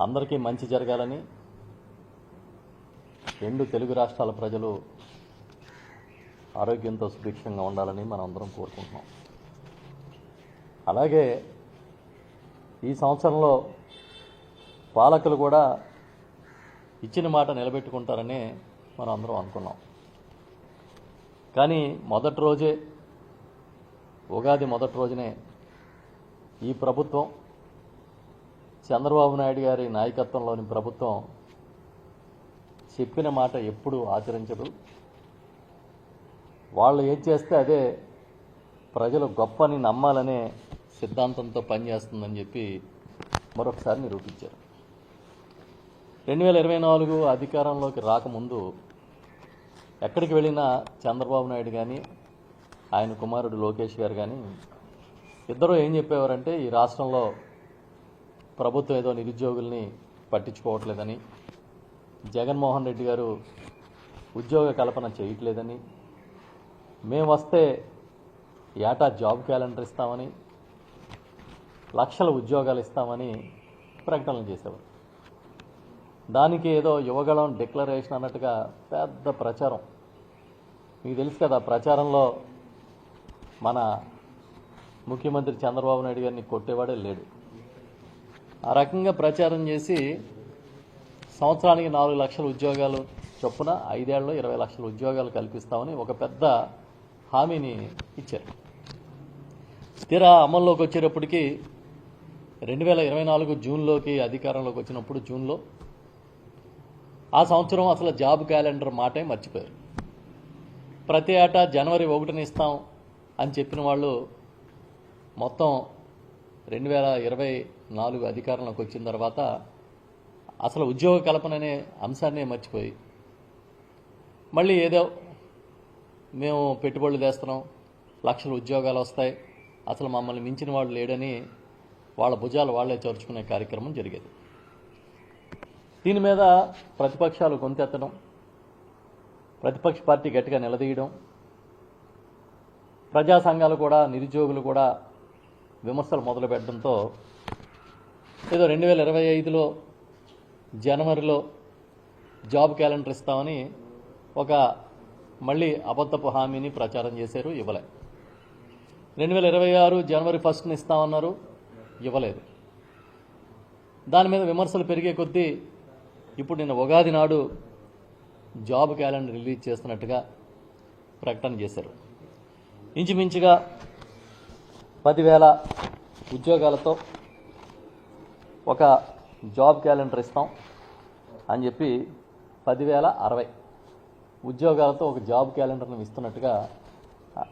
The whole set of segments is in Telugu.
అందరికీ మంచి జరగాలని రెండు తెలుగు రాష్ట్రాల ప్రజలు ఆరోగ్యంతో సుభిక్షంగా ఉండాలని మనం అందరం కోరుకుంటున్నాం. అలాగే ఈ సంవత్సరంలో పాలకులు కూడా ఇచ్చిన మాట నిలబెట్టుకుంటారని మనం అందరం అనుకున్నాం. కానీ మొదటి రోజే ఉగాది మొదటి రోజునే ఈ ప్రభుత్వం చంద్రబాబు నాయుడు గారి నాయకత్వంలోని ప్రభుత్వం చెప్పిన మాట ఎప్పుడూ ఆచరించదు. వాళ్ళు ఏం చేస్తే అదే ప్రజలు గొప్పని నమ్మాలనే సిద్ధాంతంతో పనిచేస్తుందని చెప్పి మరొకసారి నిరూపించారు. 2024 అధికారంలోకి రాకముందు ఎక్కడికి వెళ్ళినా చంద్రబాబు నాయుడు కానీ ఆయన కుమారుడు లోకేష్ గారు కానీ ఇద్దరూ ఏం చెప్పేవారంటే ఈ రాష్ట్రంలో ప్రభుత్వం ఏదో నిరుద్యోగుల్ని పట్టించుకోవట్లేదని, జగన్మోహన్ రెడ్డి గారు ఉద్యోగ కల్పన చేయట్లేదని, మేము వస్తే ఏటా జాబ్ క్యాలెండర్ ఇస్తామని, లక్షల ఉద్యోగాలు ఇస్తామని ప్రకటనలు చేసేవారు. దానికి ఏదో యువగళం డిక్లరేషన్ అన్నట్టుగా పెద్ద ప్రచారం. మీకు తెలుసు కదా, ప్రచారంలో మన ముఖ్యమంత్రి చంద్రబాబు నాయుడు గారిని కొట్టేవాడే లేడు. ఆ రకంగా ప్రచారం చేసి సంవత్సరానికి 4 లక్షల ఉద్యోగాలు చొప్పున 5 ఏళ్లలో 20 లక్షల ఉద్యోగాలు కల్పిస్తామని ఒక పెద్ద హామీని ఇచ్చారు. తీరా అమల్లోకి వచ్చేటప్పటికి 2024 జూన్లోకి అధికారంలోకి వచ్చినప్పుడు జూన్లో ఆ సంవత్సరం అసలు జాబ్ క్యాలెండర్ మాటే మర్చిపోయారు. ప్రతి ఏటా జనవరి 1న ఇస్తాం అని చెప్పిన వాళ్ళు మొత్తం 2024 అధికారంలోకి వచ్చిన తర్వాత అసలు ఉద్యోగ కల్పన అనే అంశాన్నే మర్చిపోయి మళ్ళీ ఏదో మేము పెట్టుబడులు తెస్తున్నాం, లక్షల ఉద్యోగాలు వస్తాయి, అసలు మమ్మల్ని మించిన వాళ్ళు లేడని వాళ్ళ భుజాలు వాళ్లే చరుచుకునే కార్యక్రమం జరిగేది. దీని మీద ప్రతిపక్షాలు గొంతెత్తడం, ప్రతిపక్ష పార్టీ గట్టిగా నిలదీయడం, ప్రజా సంఘాలు కూడా నిరుద్యోగులు కూడా విమర్శలు మొదలుపెట్టడంతో ఏదో 2025లో జనవరిలో జాబ్ క్యాలెండర్ ఇస్తామని ఒక మళ్ళీ అబద్ధపు హామీని ప్రచారం చేశారు, ఇవ్వలే. 2026 జనవరి 1న ఇస్తామన్నారు, ఇవ్వలేదు. దాని మీద విమర్శలు పెరిగే కొద్దీ ఇప్పుడు నిన్న ఉగాది నాడు జాబ్ క్యాలెండర్ రిలీజ్ చేస్తున్నట్టుగా ప్రకటన చేశారు. ఇంచుమించుగా 10,000 ఉద్యోగాలతో ఒక జాబ్ క్యాలెండర్ ఇస్తాం అని చెప్పి 10,060 ఉద్యోగాలతో ఒక జాబ్ క్యాలెండర్ను ఇస్తున్నట్టుగా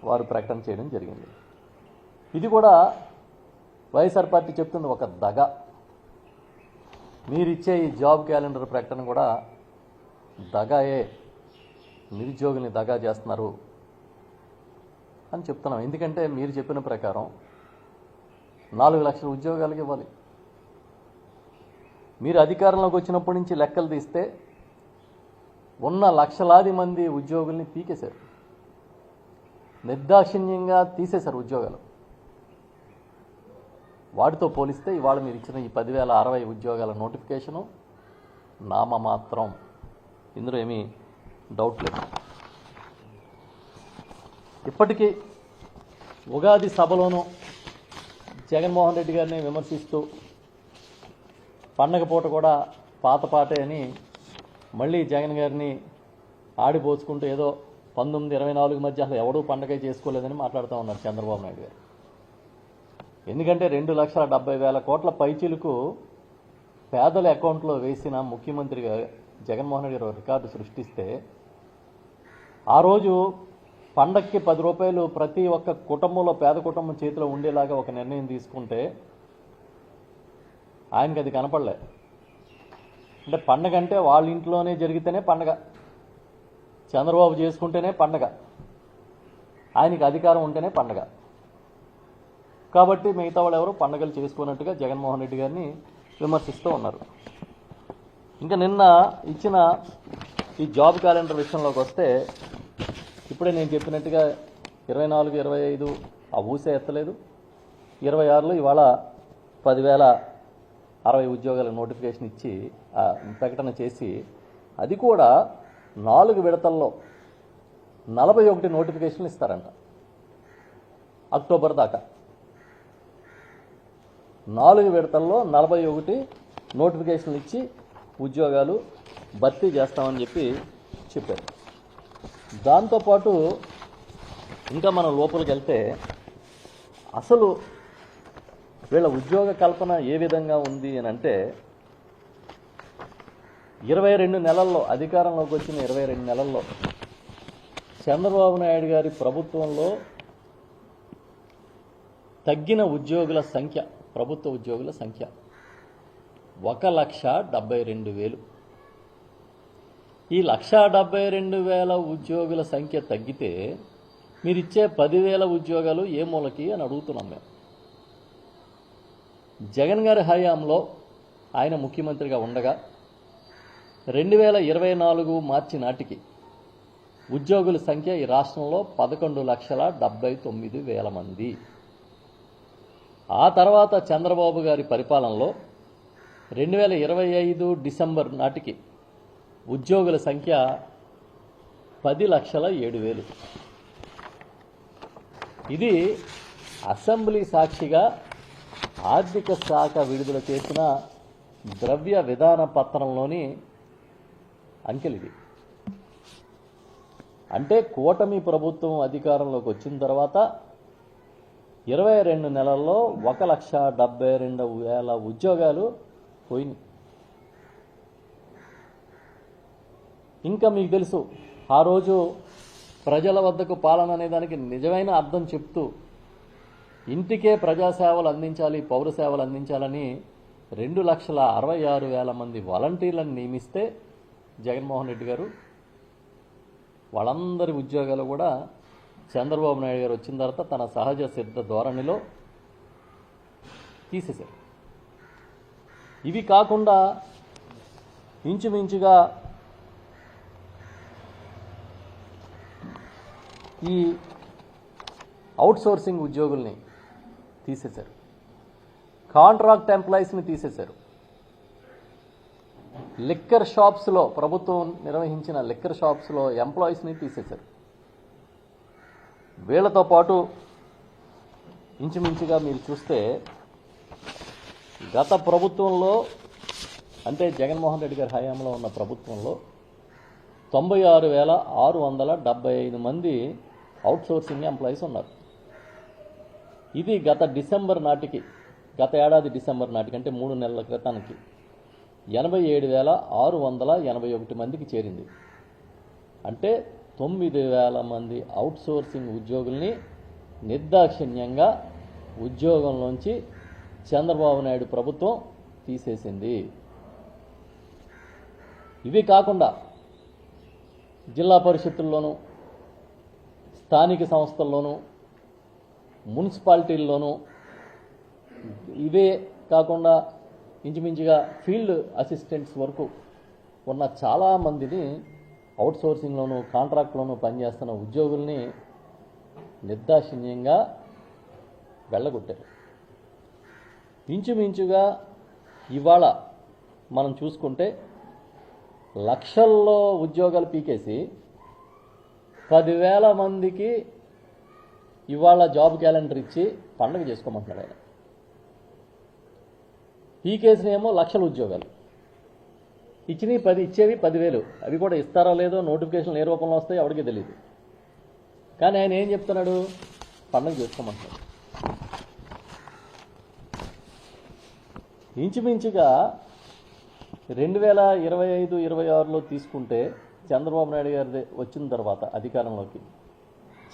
వారు ప్రకటన చేయడం జరిగింది. ఇది కూడా వైఎస్ఆర్ పార్టీ చెప్తుంది ఒక దగ. మీరిచ్చే ఈ జాబ్ క్యాలెండర్ ప్రకటన కూడా దగాయే, నిరుద్యోగుల్ని దగా చేస్తున్నారు అని చెప్తున్నాం. ఎందుకంటే మీరు చెప్పిన ప్రకారం 4 లక్షల ఉద్యోగాలకు ఇవ్వాలి. మీరు అధికారంలోకి వచ్చినప్పటి నుంచి లెక్కలు తీస్తే ఉన్న లక్షలాది మంది ఉద్యోగుల్ని పీకేశారు, నిర్దాక్షిణ్యంగా తీసేశారు ఉద్యోగాలు. వాటితో పోలిస్తే ఇవాళ మీరు ఇచ్చిన ఈ 10,060 ఉద్యోగాల నోటిఫికేషను నామమాత్రం, ఇందులో ఏమీ డౌట్ లేదు. ఇప్పటికీ ఉగాది సభలోనూ జగన్మోహన్ రెడ్డి గారిని విమర్శిస్తూ పండగ పూట కూడా పాత పాటే అని మళ్ళీ జగన్ గారిని ఆడిపోసుకుంటూ ఏదో 1924 మధ్య అసలు ఎవడూ పండగ చేసుకోలేదని మాట్లాడుతూ ఉన్నారు చంద్రబాబు నాయుడు గారు. ఎందుకంటే 2,70,000 కోట్ల పైచీలకు పేదల అకౌంట్లో వేసిన ముఖ్యమంత్రిగా జగన్మోహన్ రెడ్డి గారు రికార్డు సృష్టిస్తే ఆ రోజు పండక్కి 10 రూపాయలు ప్రతి ఒక్క కుటుంబంలో, పేద కుటుంబం చేతిలో ఉండేలాగా ఒక నిర్ణయం తీసుకుంటే ఆయనకి అది కనపడలే. అంటే పండగ అంటే వాళ్ళ ఇంట్లోనే జరిగితేనే పండగ, చంద్రబాబు చేసుకుంటేనే పండగ, ఆయనకి అధికారం ఉంటేనే పండగ. కాబట్టి మిగతా వాళ్ళు ఎవరు పండగలు చేసుకున్నట్టుగా జగన్మోహన్ రెడ్డి గారిని విమర్శిస్తూ ఉన్నారు. ఇంకా నిన్న ఇచ్చిన ఈ జాబ్ క్యాలెండర్ విషయంలోకి వస్తే ఇప్పుడే నేను చెప్పినట్టుగా 24, 25 ఆ ఊసే ఎత్తలేదు. 26లో ఇవాళ 10,000 60 ఉద్యోగాలకు నోటిఫికేషన్ ఇచ్చి ప్రకటన చేసి అది కూడా 4 విడతల్లో 41 నోటిఫికేషన్లు ఇస్తారంట అక్టోబర్ దాకా. 4 విడతల్లో 41 నోటిఫికేషన్లు ఇచ్చి ఉద్యోగాలు భర్తీ చేస్తామని చెప్పారు. దాంతోపాటు ఇంకా మనం లోపలికి వెళ్తే అసలు వీళ్ళ ఉద్యోగ కల్పన ఏ విధంగా ఉంది అని అంటే 22 నెలల్లో అధికారంలోకి వచ్చిన 22 నెలల్లో చంద్రబాబు నాయుడు గారి ప్రభుత్వంలో తగ్గిన ఉద్యోగుల సంఖ్య, ప్రభుత్వ ఉద్యోగుల సంఖ్య 1,72,000. ఈ 1,72,000 ఉద్యోగుల సంఖ్య తగ్గితే మీరిచ్చే 10,000 ఉద్యోగాలు ఏ మూలకి అని అడుగుతున్నాం మేము. జగన్ గారి హయాంలో ఆయన ముఖ్యమంత్రిగా ఉండగా 2024 మార్చి నాటికి ఉద్యోగుల సంఖ్య ఈ రాష్ట్రంలో 11,79,000 మంది. ఆ తర్వాత చంద్రబాబు గారి పరిపాలనలో 2025 డిసెంబర్ నాటికి ఉద్యోగుల సంఖ్య 10,07,000. ఇది అసెంబ్లీ సాక్షిగా ఆర్థిక శాఖ విడుదల చేసిన ద్రవ్య విధాన పత్రంలోని అంకెలు ఇది. అంటే కూటమి ప్రభుత్వం అధికారంలోకి వచ్చిన తర్వాత 22 నెలల్లో 1,72,000 ఉద్యోగాలు పోయినాయి. ఇంకా మీకు తెలుసు, ఆ రోజు ప్రజల వద్దకు పాలన అనే దానికి నిజమైన అర్థం చెప్తూ ఇంటికే ప్రజాసేవలు అందించాలి, పౌర సేవలు అందించాలని 2,66,000 మంది వాలంటీర్లను నియమిస్తే జగన్మోహన్ రెడ్డి గారు వాళ్ళందరి ఉద్యోగాలు కూడా చంద్రబాబు నాయుడు గారు వచ్చిన తర్వాత తన సహజ సిద్ధ ధోరణిలో తీసేశారు. ఇవి కాకుండా ఇంచుమించుగా ఈ అవుట్సోర్సింగ్ ఉద్యోగుల్ని తీసేశారు, కాంట్రాక్ట్ ఎంప్లాయీస్ని తీసేశారు, లిక్కర్ షాప్స్లో ప్రభుత్వం నిర్వహించిన లిక్కర్ షాప్స్లో ఎంప్లాయీస్ని తీసేశారు. వీళ్లతో పాటు ఇంచుమించుగా మీరు చూస్తే గత ప్రభుత్వంలో అంటే జగన్మోహన్ రెడ్డి గారి హయాంలో ఉన్న ప్రభుత్వంలో 96,675 మంది అవుట్సోర్సింగ్ ఎంప్లాయీస్ ఉన్నారు. ఇది గత ఏడాది డిసెంబర్ నాటికి అంటే 3 నెలల క్రితానికి 87,681 మందికి చేరింది. అంటే 9,000 మంది అవుట్సోర్సింగ్ ఉద్యోగుల్ని నిర్దాక్షిణ్యంగా ఉద్యోగంలోంచి చంద్రబాబు నాయుడు ప్రభుత్వం తీసేసింది. ఇవి కాకుండా జిల్లా పరిషత్తుల్లోనూ, స్థానిక సంస్థల్లోనూ, మున్సిపాలిటీల్లోనూ, ఇవే కాకుండా ఇంచుమించుగా ఫీల్డ్ అసిస్టెంట్స్ వరకు ఉన్న చాలామందిని అవుట్సోర్సింగ్లోనూ కాంట్రాక్ట్లోనూ పనిచేస్తున్న ఉద్యోగుల్ని నిర్దాక్షిణ్యంగా వెళ్ళగొట్టారు. ఇంచుమించుగా ఇవాళ మనం చూసుకుంటే లక్షల్లో ఉద్యోగాలు పీకేసి 10,000 మందికి ఇవాళ జాబ్ క్యాలెండర్ ఇచ్చి పండగ చేసుకోమంటున్నాడు ఆయన. పీకేసినేమో లక్షల ఉద్యోగాలు ఇచ్చేవి 10,000. అవి కూడా ఇస్తారో లేదో, నోటిఫికేషన్లు ఏ రూపంలో వస్తాయో ఎవరికీ తెలియదు. కానీ ఆయన ఏం చెప్తున్నాడు? పండగ చేసుకోమంటున్నాడు. ఇంచుమించుగా 2025-26లో తీసుకుంటే చంద్రబాబు నాయుడు గారి వచ్చిన తర్వాత అధికారంలోకి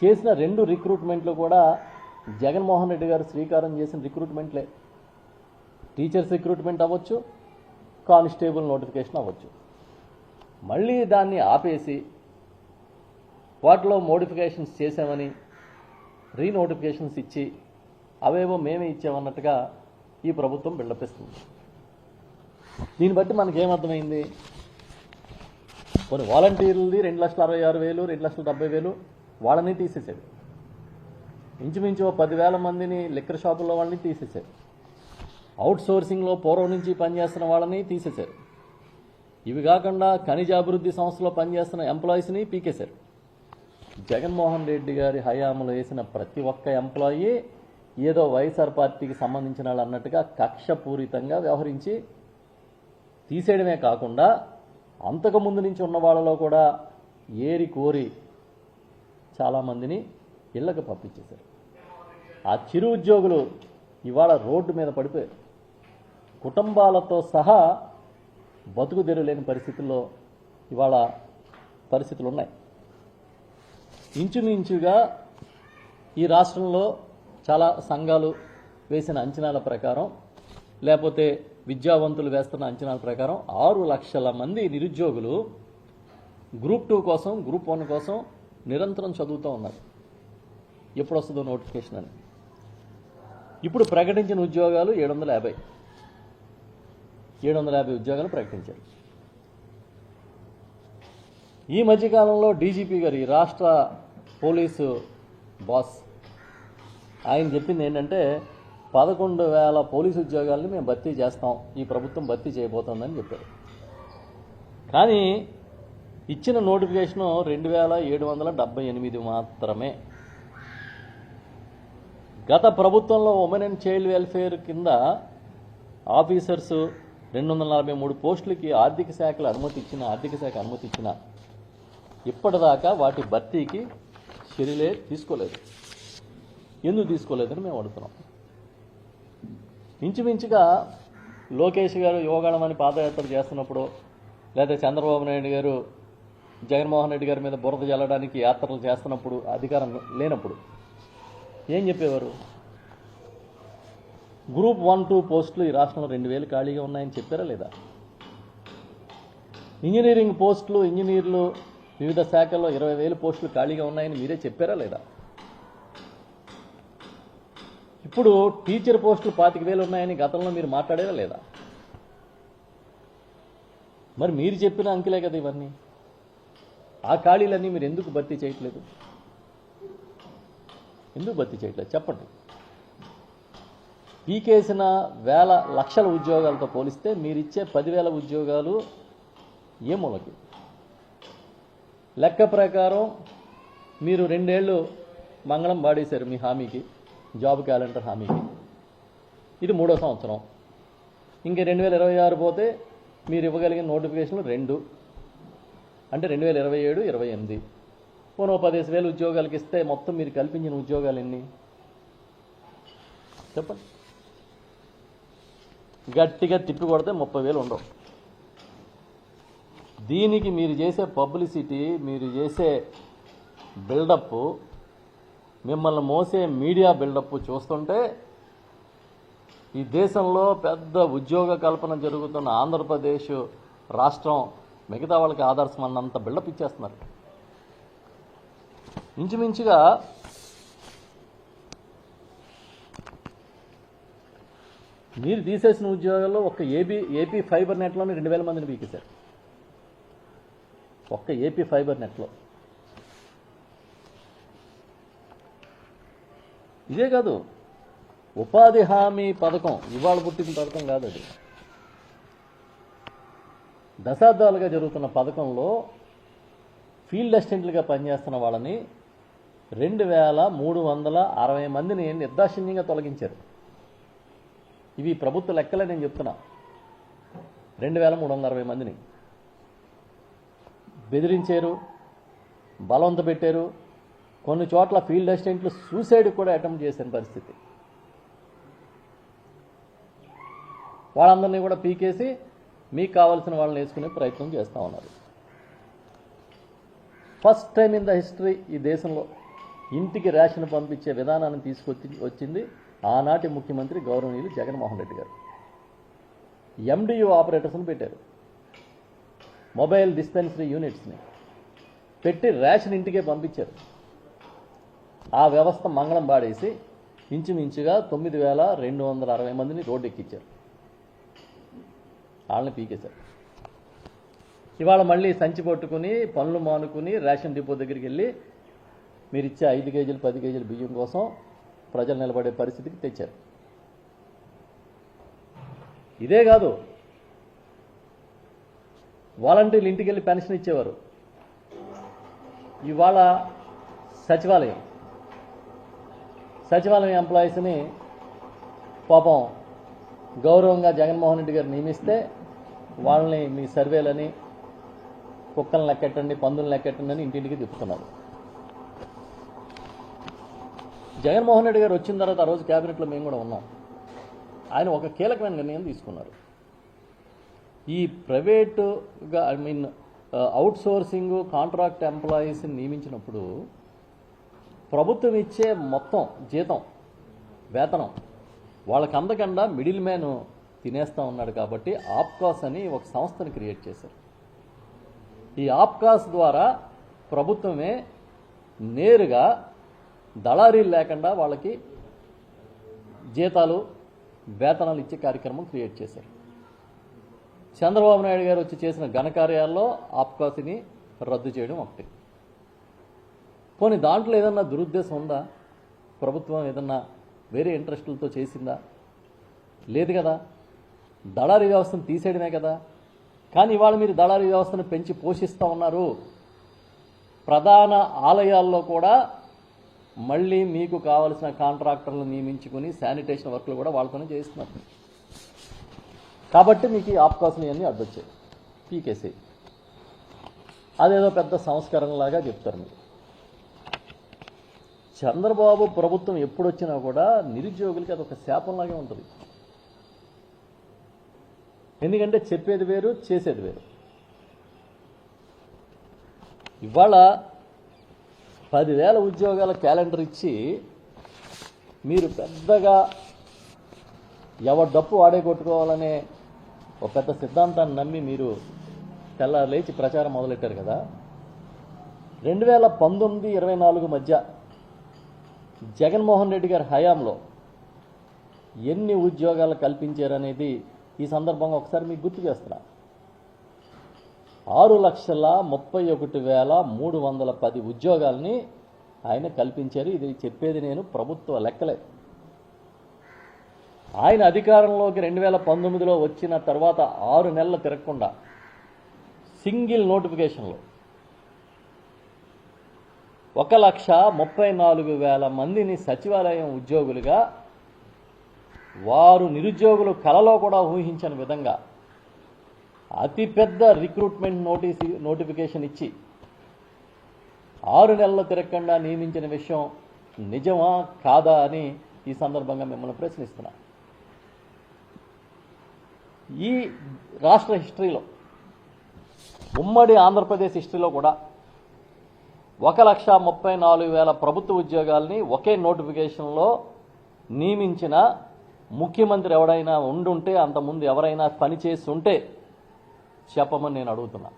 చేసిన 2 రిక్రూట్మెంట్లు కూడా జగన్మోహన్ రెడ్డి గారు శ్రీకారం చేసిన రిక్రూట్మెంట్లే. టీచర్స్ రిక్రూట్మెంట్ అవ్వచ్చు, కానిస్టేబుల్ నోటిఫికేషన్ అవ్వచ్చు. మళ్ళీ దాన్ని ఆపేసి వాటిలో మోడిఫికేషన్స్ చేసామని రీనోటిఫికేషన్స్ ఇచ్చి అవేవో మేమే ఇచ్చామన్నట్టుగా ఈ ప్రభుత్వం బిల్డపిస్తుంది. దీన్ని బట్టి మనకేమర్థమైంది? కొన్ని వాలంటీర్లది 2,66,000, 2,70,000 వాళ్ళని తీసేసాడు. ఇంచుమించు 10,000 మందిని లిక్కర్ షాపుల్లో వాళ్ళని తీసేసాడు. అవుట్ సోర్సింగ్లో పూర్వం నుంచి పనిచేస్తున్న వాళ్ళని తీసేశారు. ఇవి కాకుండా ఖనిజ అభివృద్ధి సంస్థలో పనిచేస్తున్న ఎంప్లాయీస్ని పీకేశారు. జగన్మోహన్ రెడ్డి గారి హయాంలో వేసిన ప్రతి ఒక్క ఎంప్లాయీ ఏదో వైఎస్ఆర్ పార్టీకి సంబంధించిన వాళ్ళు అన్నట్టుగా కక్షపూరితంగా వ్యవహరించి తీసేయడమే కాకుండా అంతకుముందు నుంచి ఉన్న వాళ్ళలో కూడా ఏరి కోరి చాలామందిని ఇళ్లకు పంపించేశారు. ఆ చిరు ఉద్యోగులు ఇవాళ రోడ్డు మీద పడిపోయారు. కుటుంబాలతో సహా బతుకు తెరువు లేని పరిస్థితుల్లో ఇవాళ పరిస్థితులు ఉన్నాయి. ఇంచుమించుగా ఈ రాష్ట్రంలో చాలా సంఘాలు వేసిన అంచనాల ప్రకారం, లేకపోతే విద్యావంతులు వేస్తున్న అంచనాల ప్రకారం 6 లక్షల మంది నిరుద్యోగులు గ్రూప్ 2 కోసం, గ్రూప్ 1 కోసం నిరంతరం చదువుతూ ఉన్నారు. ఎప్పుడు వస్తుందో నోటిఫికేషన్ అని. ఇప్పుడు ప్రకటించిన ఉద్యోగాలు 750 ఉద్యోగాలు ప్రకటించారు. ఈ మధ్యకాలంలో డీజీపీ గారు, ఈ రాష్ట్ర పోలీసు బాస్, ఆయన చెప్పింది ఏంటంటే 11,000 పోలీసు ఉద్యోగాలను మేము భర్తీ చేస్తాం, ఈ ప్రభుత్వం భర్తీ చేయబోతోందని చెప్పారు. కానీ ఇచ్చిన నోటిఫికేషను 2,778 మాత్రమే. గత ప్రభుత్వంలో ఉమెన్ అండ్ చైల్డ్ వెల్ఫేర్ కింద ఆఫీసర్స్ 243 పోస్టులకి ఆర్థిక శాఖ అనుమతి ఇచ్చిన ఇప్పటిదాకా వాటి భర్తీకి చర్యలే తీసుకోలేదు. ఎందుకు తీసుకోలేదని మేము అడుగుతున్నాం. ఇంచుమించుగా లోకేష్ గారు యోగాళం అని పాదయాత్ర చేస్తున్నప్పుడు, లేదా చంద్రబాబు నాయుడు గారు జగన్మోహన్ రెడ్డి గారి మీద బురద జల్లడానికి యాత్రలు చేస్తున్నప్పుడు, అధికారం లేనప్పుడు ఏం చెప్పేవారు? గ్రూప్ 1, 2 పోస్టులు ఈ రాష్ట్రంలో 2,000 ఖాళీగా ఉన్నాయని చెప్పారా లేదా? ఇంజనీరింగ్ పోస్టులు, ఇంజనీర్లు వివిధ శాఖల్లో 20,000 పోస్టులు ఖాళీగా ఉన్నాయని మీరే చెప్పారా లేదా? ఇప్పుడు టీచర్ పోస్టులు 25,000 ఉన్నాయని గతంలో మీరు మాట్లాడారా లేదా? మరి మీరు చెప్పిన అంకెలే కదా ఇవన్నీ. ఆ ఖాళీలన్నీ మీరు ఎందుకు భర్తీ చేయట్లేదు? చెప్పండి. పీకేసిన వేల లక్షల ఉద్యోగాలతో పోలిస్తే మీరిచ్చే 10,000 ఉద్యోగాలు ఏ మూలకి? లెక్క ప్రకారం మీరు 2 ఏళ్ళు మంగళం పాడేశారు మీ హామీకి, జాబ్ క్యాలెండర్ హామీకి. ఇది 3వ సంవత్సరం. ఇంకే 2026 పోతే మీరు ఇవ్వగలిగిన నోటిఫికేషన్లు 2, అంటే 2027, 28. పోను 15,000 ఉద్యోగాలకి ఇస్తే మొత్తం మీరు కల్పించిన ఉద్యోగాలు ఎన్ని చెప్పండి? గట్టిగా తిప్పి కొడితే 30,000 ఉండవు. దీనికి మీరు చేసే పబ్లిసిటీ, మీరు చేసే బిల్డప్, మిమ్మల్ని మోసే మీడియా బిల్డప్ చూస్తుంటే ఈ దేశంలో పెద్ద ఉద్యోగ కల్పన జరుగుతున్న ఆంధ్రప్రదేశ్ రాష్ట్రం మిగతా వాళ్ళకి ఆదర్శం అన్నంత బిల్డప్ ఇచ్చేస్తున్నారు. ఇంచుమించుగా మీరు తీసేసిన ఉద్యోగాల్లో ఒక్క ఏపీ ఫైబర్ నెట్లోనే 2,000 మందిని పీకేశారు. ఒక్క ఏపీ ఫైబర్ నెట్లో. ఇదే కాదు, ఉపాధి హామీ పథకం ఇవాళ పుట్టిన పథకం కాదు, అది దశాబ్దాలుగా జరుగుతున్న పథకంలో ఫీల్డ్ అసిస్టెంట్లుగా పనిచేస్తున్న వాళ్ళని 2,360 మందిని నిర్దాక్షిణ్యంగా తొలగించారు. ఇవి ప్రభుత్వ లెక్కలే నేను చెప్తున్నా. 2,360 మందిని బెదిరించారు, బలవంత పెట్టారు. కొన్ని చోట్ల ఫీల్డ్ అసిస్టెంట్లు సూసైడ్ కూడా అటెంప్ట్ చేసిన పరిస్థితి. వాళ్ళందరినీ కూడా పీకేసి మీకు కావాల్సిన వాళ్ళని వేసుకునే ప్రయత్నం చేస్తూ ఉన్నారు. First time in the history ఈ దేశంలో ఇంటికి రేషన్ పంపించే విధానాన్ని వచ్చింది ఆనాటి ముఖ్యమంత్రి గౌరవనీయులు జగన్మోహన్ రెడ్డి గారు. ఎండియు ఆపరేటర్స్ని పెట్టారు, మొబైల్ డిస్పెన్సరీ యూనిట్స్ని పెట్టి రేషన్ ఇంటికే పంపించారు. ఆ వ్యవస్థ మంగళం పాడేసి ఇంచుమించుగా 9,260 మందిని రోడ్డు ఎక్కించారు. వాళ్ళని పీకేశారు. ఇవాళ మళ్ళీ సంచి పట్టుకుని పనులు మానుకుని రేషన్ డిపో దగ్గరికి వెళ్ళి మీరు ఇచ్చే 5 కేజీలు 10 కేజీలు బియ్యం కోసం ప్రజలు నిలబడే పరిస్థితికి తెచ్చారు. ఇదే కాదు, వాలంటీర్లు ఇంటికి వెళ్ళి పెన్షన్ ఇచ్చేవారు. ఇవాళ సచివాలయం ఎంప్లాయీస్ని పాపం గౌరవంగా జగన్మోహన్ రెడ్డి గారు నియమిస్తే వాళ్ళని మీ సర్వేలని కుక్కలను లెక్కెట్టండి, పందులను లెక్కెట్టండి అని ఇంటింటికి తిప్పుతున్నారు. జగన్మోహన్ రెడ్డి గారు వచ్చిన తర్వాత ఆ రోజు క్యాబినెట్లో మేము కూడా ఉన్నాం. ఆయన ఒక కీలకమైన నిర్ణయం తీసుకున్నారు. ఈ ప్రైవేటుగా అవుట్ సోర్సింగ్ కాంట్రాక్ట్ ఎంప్లాయీస్ని నియమించినప్పుడు ప్రభుత్వం ఇచ్చే మొత్తం జీతం వేతనం వాళ్ళకి అందకుండా మిడిల్ మ్యాన్ తినేస్తూ ఉన్నాడు. కాబట్టి ఆప్కాస్ అని ఒక సంస్థను క్రియేట్ చేశారు. ఈ ఆప్కాస్ ద్వారా ప్రభుత్వమే నేరుగా దళారీలు లేకుండా వాళ్ళకి జీతాలు వేతనాలు ఇచ్చే కార్యక్రమం క్రియేట్ చేశారు. చంద్రబాబు నాయుడు గారు వచ్చి చేసిన ఘనకార్యాల్లో ఆప్కాస్ని రద్దు చేయడం ఒకటి. పోనీ దాంట్లో ఏదన్నా దురుద్దేశం ఉందా? ప్రభుత్వం ఏదన్నా వేరే ఇంట్రెస్టులతో చేసిందా? లేదు కదా. దళారీ వ్యవస్థను తీసేయడమే కదా. కానీ ఇవాళ మీరు దళారీ వ్యవస్థను పెంచి పోషిస్తూ ఉన్నారు. ప్రధాన ఆలయాల్లో కూడా మళ్ళీ మీకు కావలసిన కాంట్రాక్టర్లను నియమించుకుని శానిటేషన్ వర్క్లు కూడా వాళ్ళతోనే చేస్తున్నారు. కాబట్టి మీకు ఈ ఆప్కాస్ని అన్నీ అడ్డొచ్చాయి, పీకేసి. అదేదో పెద్ద సంస్కరణలాగా చెప్తారు మీరు. చంద్రబాబు ప్రభుత్వం ఎప్పుడొచ్చినా కూడా నిరుద్యోగులకి అదొక శాపంలాగే ఉంటుంది. ఎందుకంటే చెప్పేది వేరు, చేసేది వేరు. ఇవాళ 10,000 ఉద్యోగాల క్యాలెండర్ ఇచ్చి మీరు పెద్దగా ఎవరి డప్పు వాడే కొట్టుకోవాలనే ఒక పెద్ద సిద్ధాంతాన్ని నమ్మి మీరు తెల్లారు లేచి ప్రచారం మొదలెట్టారు కదా. 2019-24 మధ్య జగన్మోహన్ రెడ్డి గారి హయాంలో ఎన్ని ఉద్యోగాలు కల్పించారనేది ఈ సందర్భంగా ఒకసారి మీకు గుర్తు చేస్తున్నా. 6,31,310 ఉద్యోగాల్ని ఆయన కల్పించారు. ఇది చెప్పేది నేను ప్రభుత్వ లెక్కలే. ఆయన అధికారంలోకి 2019లో వచ్చిన తర్వాత 6 నెలలు తిరగకుండా సింగిల్ నోటిఫికేషన్లో 1,34,000 మందిని సచివాలయం ఉద్యోగులుగా వారు నిరుద్యోగులు కలలో కూడా ఊహించని విధంగా అతిపెద్ద రిక్రూట్మెంట్ నోటిఫికేషన్ ఇచ్చి 6 నెలలు తిరగకుండా నియమించిన విషయం నిజమా కాదా అని ఈ సందర్భంగా మిమ్మల్ని ప్రశ్నిస్తున్నా. ఈ రాష్ట్ర హిస్టరీలో, ఉమ్మడి ఆంధ్రప్రదేశ్ హిస్టరీలో కూడా 1,34,000 ప్రభుత్వ ఉద్యోగాల్ని ఒకే నోటిఫికేషన్లో నియమించిన ముఖ్యమంత్రి ఎవడైనా ఉండుంటే, అంతకుముందు ఎవరైనా పనిచేసి ఉంటే చెప్పమని నేను అడుగుతున్నా.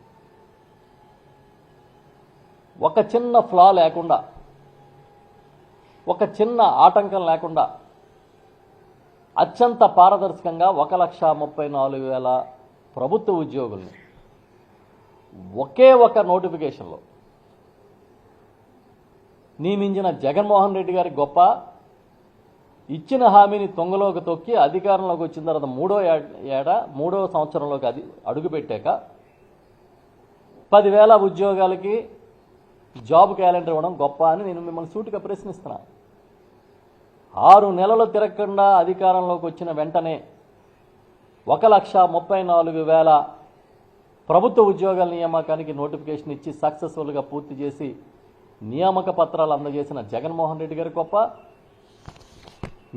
ఒక చిన్న ఫ్లా లేకుండా, ఒక చిన్న ఆటంకం లేకుండా అత్యంత పారదర్శకంగా 1,34,000 ప్రభుత్వ ఉద్యోగుల్ని ఒకే ఒక నోటిఫికేషన్లో నియమించిన జగన్మోహన్ రెడ్డి గారి గొప్ప. ఇచ్చిన హామీని తొంగలోకి తొక్కి అధికారంలోకి వచ్చిన తర్వాత మూడో సంవత్సరంలోకి అడుగుపెట్టాక 10,000 ఉద్యోగాలకి జాబ్ క్యాలెండర్ ఇవ్వడం గొప్ప అని నేను మిమ్మల్ని సూటిగా ప్రశ్నిస్తున్నా. 6 నెలలు తిరగకుండా అధికారంలోకి వచ్చిన వెంటనే 1,34,000 ప్రభుత్వ ఉద్యోగాల నియామకానికి నోటిఫికేషన్ ఇచ్చి సక్సెస్ఫుల్గా పూర్తి చేసి నియామక పత్రాలు అందజేసిన జగన్మోహన్ రెడ్డి గారి గొప్ప.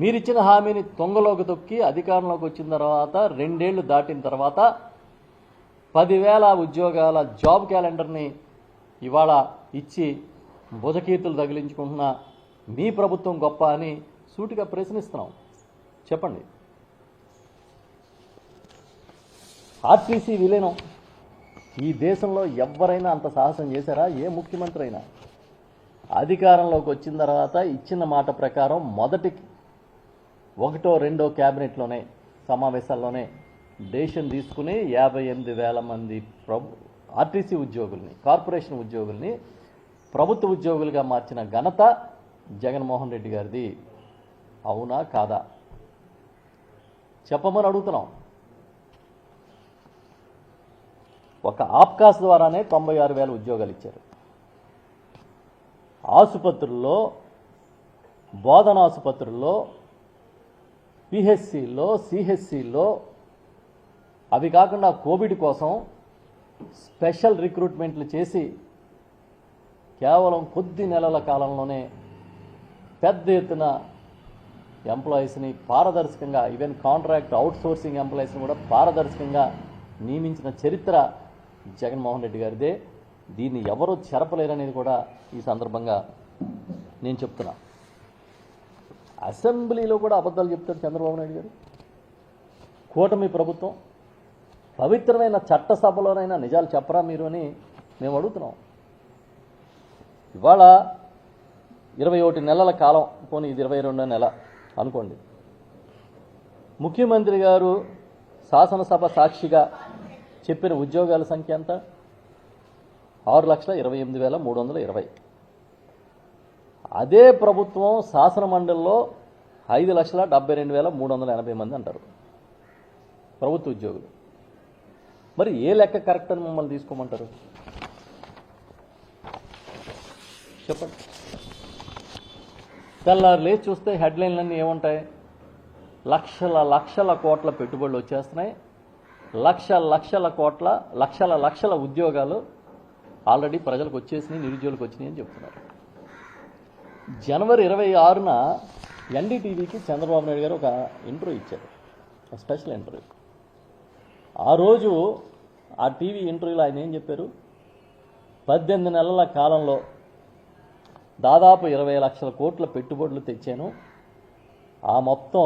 మీరిచ్చిన హామీని తొంగలోకి తొక్కి అధికారంలోకి వచ్చిన తర్వాత 2 ఏళ్లు దాటిన తర్వాత 10,000 ఉద్యోగాల జాబ్ క్యాలెండర్ని ఇవాళ ఇచ్చి భుజకీర్తులు తగిలించుకుంటున్న మీ ప్రభుత్వం గొప్ప అని సూటిగా ప్రశ్నిస్తున్నాం. చెప్పండి. ఆర్టీసీ విలీనం ఈ దేశంలో ఎవరైనా అంత సాహసం చేశారా? ఏ ముఖ్యమంత్రి అయినా అధికారంలోకి వచ్చిన తర్వాత ఇచ్చిన మాట ప్రకారం మొదటి 1, 2 క్యాబినెట్లోనే సమావేశాల్లోనే డెసిషన్ తీసుకుని 58,000 మంది ఆర్టీసీ ఉద్యోగుల్ని, కార్పొరేషన్ ఉద్యోగుల్ని ప్రభుత్వ ఉద్యోగులుగా మార్చిన ఘనత జగన్మోహన్ రెడ్డి గారిది. అవునా కాదా చెప్పమని అడుగుతున్నాం. ఒక ఆప్కాస్ ద్వారానే 96,000 ఉద్యోగాలు ఇచ్చారు. ఆసుపత్రుల్లో, బోధన ఆసుపత్రుల్లో, పిహెచ్సిల్లో, సిహెచ్సిల్లో, అవి కాకుండా కోవిడ్ కోసం స్పెషల్ రిక్రూట్మెంట్లు చేసి కేవలం కొద్ది నెలల కాలంలోనే పెద్ద ఎత్తున ఎంప్లాయీస్ని పారదర్శకంగా, ఈవెన్ కాంట్రాక్ట్ అవుట్సోర్సింగ్ ఎంప్లాయీస్ని కూడా పారదర్శకంగా నియమించిన చరిత్ర జగన్మోహన్ రెడ్డి గారిదే. దీన్ని ఎవరూ చెరపలేరనేది కూడా ఈ సందర్భంగా నేను చెప్తున్నా. అసెంబ్లీలో కూడా అబద్ధాలు చెప్తారు చంద్రబాబు నాయుడు గారు. కూటమి ప్రభుత్వం పవిత్రమైన చట్టసభలోనైనా నిజాలు చెప్పరా మీరు అని మేము అడుగుతున్నాం. ఇవాళ 21 నెలల కాలం, పోనీ ఇది 22వ నెల అనుకోండి, ముఖ్యమంత్రి గారు శాసనసభ సాక్షిగా చెప్పిన ఉద్యోగాల సంఖ్య ఎంత? 6,28,320. అదే ప్రభుత్వం శాసన మండలిలో 5,72,380 మంది అంటారు ప్రభుత్వ ఉద్యోగులు. మరి ఏ లెక్క కరెక్ట్ అని మమ్మల్ని తీసుకోమంటారు చెప్పండి. తెల్లారు లేచి చూస్తే హెడ్లైన్లన్నీ ఏముంటాయి? లక్షల కోట్ల పెట్టుబడులు వచ్చేస్తున్నాయి, లక్షల ఉద్యోగాలు ఆల్రెడీ ప్రజలకు వచ్చేసినాయి, నిరుద్యోగులకు వచ్చినాయి అని చెప్తున్నారు. జనవరి 26న ఎన్డీటీవీకి చంద్రబాబు నాయుడు గారు ఒక ఇంటర్వ్యూ ఇచ్చారు, ఒక స్పెషల్ ఇంటర్వ్యూ. ఆ రోజు ఆ టీవీ ఇంటర్వ్యూలో ఆయన ఏం చెప్పారు? 18 నెలల కాలంలో దాదాపు 20 లక్షల కోట్ల పెట్టుబడులు తెచ్చాను, ఆ మొత్తం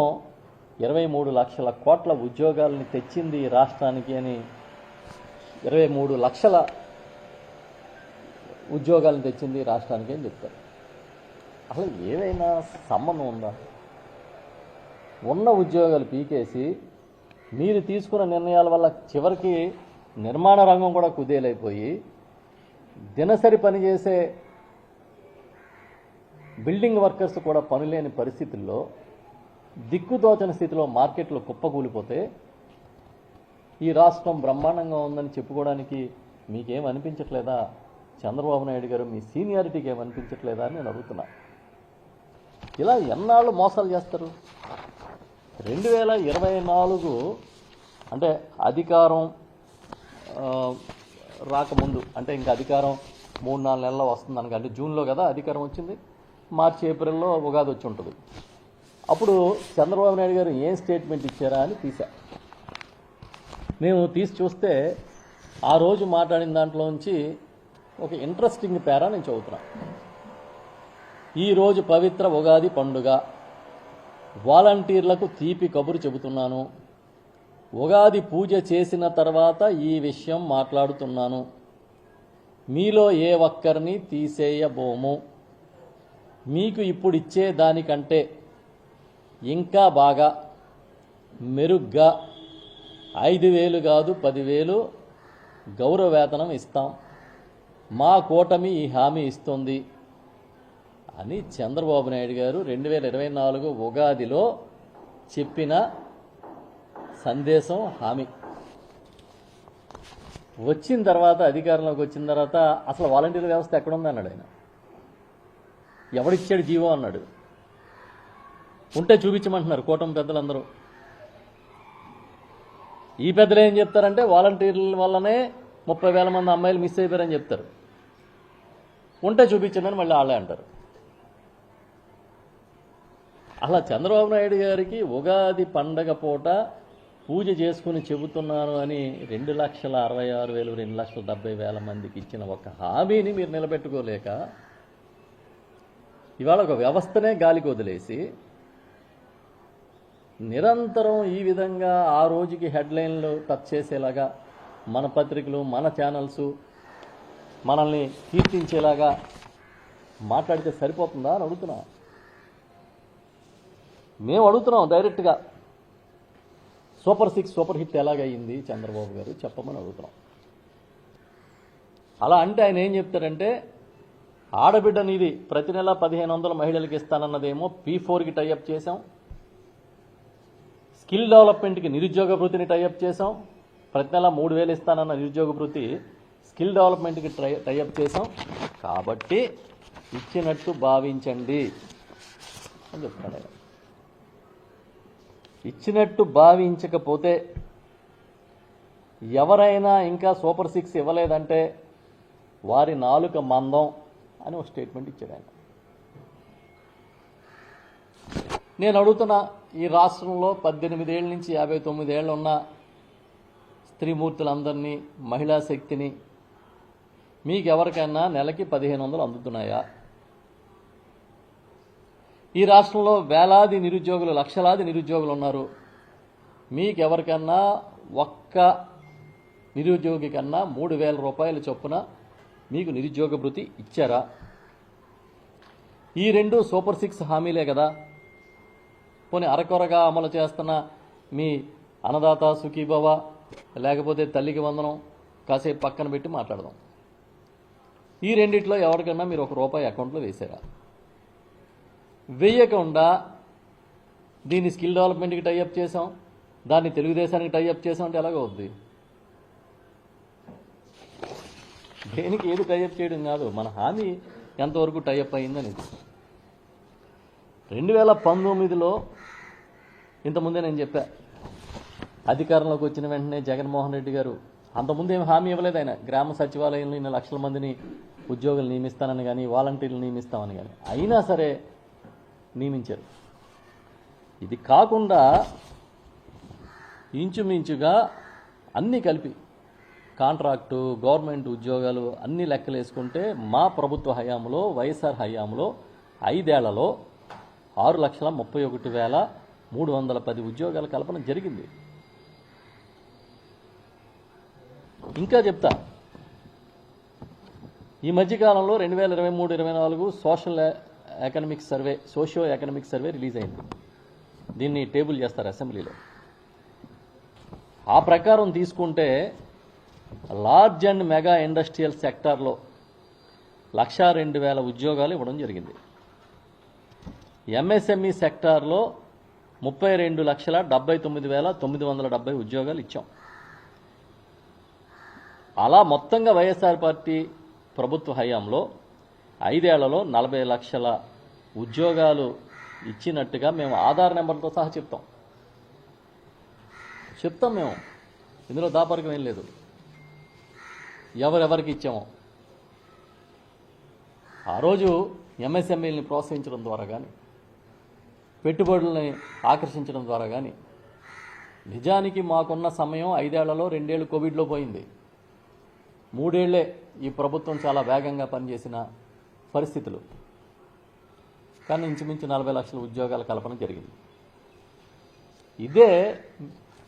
23 లక్షల కోట్ల ఉద్యోగాలని తెచ్చింది రాష్ట్రానికి అని, 23 లక్షల ఉద్యోగాలను తెచ్చింది రాష్ట్రానికి అని చెప్తారు. అసలు ఏదైనా సంబంధం ఉందా? ఉన్న ఉద్యోగాలు పీకేసి మీరు తీసుకున్న నిర్ణయాల వల్ల చివరికి నిర్మాణ రంగం కూడా కుదేలైపోయి దినసరి పనిచేసే బిల్డింగ్ వర్కర్స్ కూడా పనిలేని పరిస్థితుల్లో, దిక్కుదోచని స్థితిలో మార్కెట్లు కుప్పకూలిపోతే ఈ రాష్ట్రం బ్రహ్మాండంగా ఉందని చెప్పుకోవడానికి మీకేం అనిపించట్లేదా చంద్రబాబు నాయుడు గారు? మీ సీనియారిటీకి ఏమనిపించట్లేదా అని నేను అడుగుతున్నా. ఇలా ఎన్నాళ్ళు మోసాలు చేస్తారు? 2024 అంటే అధికారం రాకముందు, అంటే ఇంకా అధికారం 3-4 నెలల్లో వస్తుంది అనగా, అంటే జూన్లో కదా అధికారం వచ్చింది, మార్చి ఏప్రిల్లో ఉగాది వచ్చి ఉంటుంది. అప్పుడు చంద్రబాబు నాయుడు గారు ఏం స్టేట్మెంట్ ఇచ్చారా అని తీసా. మేము తీసి చూస్తే ఆ రోజు మాట్లాడిన దాంట్లోంచి ఒక ఇంట్రెస్టింగ్ పేరా నేను చదువుతున్నా. ఈరోజు పవిత్ర ఉగాది పండుగ, వాలంటీర్లకు తీపి కబురు చెబుతున్నాను. ఉగాది పూజ చేసిన తర్వాత ఈ విషయం మాట్లాడుతున్నాను. మీలో ఏ ఒక్కరిని తీసేయబోము. మీకు ఇప్పుడు ఇచ్చే దానికంటే ఇంకా బాగా మెరుగ్గా 5,000 కాదు 10,000 గౌరవ వేతనం ఇస్తాం. మా కూటమి ఈ హామీ ఇస్తుంది అని చంద్రబాబు నాయుడు గారు 2024 ఉగాదిలో చెప్పిన సందేశం, హామీ. వచ్చిన తర్వాత, అధికారంలోకి వచ్చిన తర్వాత అసలు వాలంటీర్ వ్యవస్థ ఎక్కడుంది అన్నాడు ఆయన. ఎవడిచ్చాడు జీవో అన్నాడు. ఉంటే చూపించమంటున్నారు కూటమి పెద్దలందరూ. ఈ పెద్దలు ఏం చెప్తారంటే వాలంటీర్ల వల్లనే 30,000 మంది అమ్మాయిలు మిస్ అయిపోయారని చెప్తారు. ఉంటే చూపించండి మళ్ళీ వాళ్ళే అంటారు. అలా చంద్రబాబు నాయుడు గారికి ఉగాది పండగ పూట పూజ చేసుకుని చెబుతున్నాను అని 2,66,000, 2,70,000 మందికి ఇచ్చిన ఒక హామీని మీరు నిలబెట్టుకోలేక ఇవాళ ఒక వ్యవస్థనే గాలికి వదిలేసి నిరంతరం ఈ విధంగా ఆ రోజుకి హెడ్లైన్లు టచ్ చేసేలాగా మన పత్రికలు, మన ఛానల్స్ మనల్ని కీర్తించేలాగా మాట్లాడితే సరిపోతుందా అని అడుగుతున్నా. మేము అడుగుతున్నాం డైరెక్ట్గా. సూపర్ 6 సూపర్ హిట్ ఎలాగయ్యింది చంద్రబాబు గారు చెప్పమని అడుగుతున్నాం. అలా అంటే ఆయన ఏం చెప్తారంటే, ఆడబిడ్డ నిధి ప్రతి నెల 1,500 మహిళలకు ఇస్తానన్నదేమో P4కి టైఅప్ చేశాం, స్కిల్ డెవలప్మెంట్కి నిరుద్యోగ వృత్తిని టైఅప్ చేశాం, ప్రతి నెల 3,000 ఇస్తానన్న నిరుద్యోగ భృతి స్కిల్ డెవలప్మెంట్కి టైఅప్ చేసాం కాబట్టి ఇచ్చినట్టు భావించండి అని చెప్తాను ఆయన. ఇచ్చినట్టు భావించకపోతే ఎవరైనా ఇంకా సూపర్ 6 ఇవ్వలేదంటే వారి నాలుక మందం అని ఒక స్టేట్మెంట్ ఇచ్చాడు ఆయన. నేను అడుగుతున్నా, ఈ రాష్ట్రంలో 18 ఏళ్ళ నుంచి 59 ఏళ్ళు ఉన్న స్త్రీమూర్తులందరినీ, మహిళా శక్తిని మీకు ఎవరికైనా నెలకి 1,500 అందుతున్నాయా? ఈ రాష్ట్రంలో వేలాది నిరుద్యోగులు, లక్షలాది నిరుద్యోగులు ఉన్నారు. మీకు ఎవరికన్నా ఒక్క నిరుద్యోగి కన్నా 3,000 రూపాయల చొప్పున మీకు నిరుద్యోగ భృతి ఇచ్చారా? ఈ రెండు సూపర్ 6 హామీలే కదా. పోనీ అరకొరగా అమలు చేస్తున్న మీ అన్నదాత సుఖీభవ, లేకపోతే తల్లికి వందనం కాసేపు పక్కన పెట్టి మాట్లాడదాం. ఈ రెండిట్లో ఎవరికన్నా మీరు ₹1 అకౌంట్లో వేశారా? వేయకుండా దీన్ని స్కిల్ డెవలప్మెంట్కి టైఅప్ చేసాం, దాన్ని తెలుగుదేశానికి టైఅప్ చేసాం అంటే ఎలాగ అవుద్ది? దేనికి ఏది టైఅప్ చేయడం కాదు, మన హామీ ఎంతవరకు టైఅప్ అయిందనేది. 2019లో ఇంతకుముందే నేను చెప్పా, అధికారంలోకి వచ్చిన వెంటనే జగన్మోహన్ రెడ్డి గారు అంతకుముందు ఏం హామీ ఇవ్వలేదు. ఆయన గ్రామ సచివాలయంలో ఇన్ని లక్షల మందిని ఉద్యోగులు నియమిస్తానని కానీ, వాలంటీర్లు నియమిస్తామని కానీ, అయినా సరే నియమించారు. ఇది కాకుండా ఇంచుమించుగా అన్నీ కలిపి కాంట్రాక్టు, గవర్నమెంట్ ఉద్యోగాలు అన్ని లెక్కలు వేసుకుంటే మా ప్రభుత్వ హయాంలో, వైఎస్ఆర్ హయాంలో 5 ఏళ్లలో 6,31,310 ఉద్యోగాల కల్పన జరిగింది. ఇంకా చెప్తా, ఈ మధ్యకాలంలో 2023-24 సోషియో ఎకనామిక్ సర్వే రిలీజ్ అయింది. దీన్ని టేబుల్ చేస్తారు అసెంబ్లీలో. ఆ ప్రకారం తీసుకుంటే లార్జ్ అండ్ మెగా ఇండస్ట్రియల్ సెక్టార్లో 102,000 ఉద్యోగాలు ఇవ్వడం జరిగింది. ఎంఎస్ఎంఈ సెక్టార్లో 32,79,970 ఉద్యోగాలు ఇచ్చాం. అలా మొత్తంగా వైఎస్ఆర్ పార్టీ ప్రభుత్వ హయాంలో 5 ఏళ్లలో 40 లక్షల ఉద్యోగాలు ఇచ్చినట్టుగా మేము ఆధార్ నెంబర్తో సహా చెప్తాం మేము. ఇందులో దాపరికం ఏం లేదు. ఎవరెవరికి ఇచ్చామో ఆ రోజు ఎంఎస్ఎంఈని ప్రోత్సహించడం ద్వారా కానీ, పెట్టుబడుల్ని ఆకర్షించడం ద్వారా కానీ, నిజానికి మాకున్న సమయం 5 ఏళ్లలో 2 ఏళ్ళు కోవిడ్లో పోయింది. 3 ఏళ్లే ఈ ప్రభుత్వం చాలా వేగంగా పనిచేసిన పరిస్థితులు. కానీ ఇంచుమించు 40 లక్షల ఉద్యోగాల కల్పన జరిగింది. ఇదే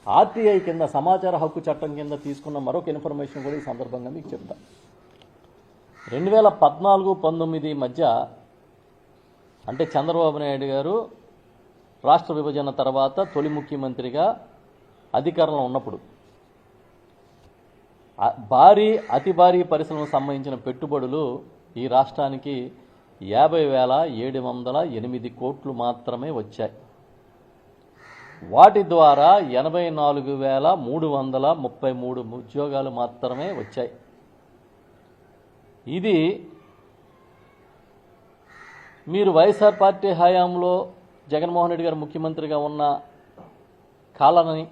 ఆర్టీఐ కింద, సమాచార హక్కు చట్టం కింద తీసుకున్న మరొక ఇన్ఫర్మేషన్ కూడా ఈ సందర్భంగా మీకు చెప్తా. 2014-19 మధ్య, అంటే చంద్రబాబు నాయుడు గారు రాష్ట్ర విభజన తర్వాత తొలి ముఖ్యమంత్రిగా అధికారంలో ఉన్నప్పుడు అతి భారీ పరిశ్రమలకు సంబంధించిన పెట్టుబడులు ఈ రాష్ట్రానికి 50,708 కోట్లు మాత్రమే వచ్చాయి. వాటి ద్వారా 84,333 ఉద్యోగాలు మాత్రమే వచ్చాయి. ఇది మీరు వైఎస్ఆర్ పార్టీ హయాంలో జగన్మోహన్ రెడ్డి గారు ముఖ్యమంత్రిగా ఉన్న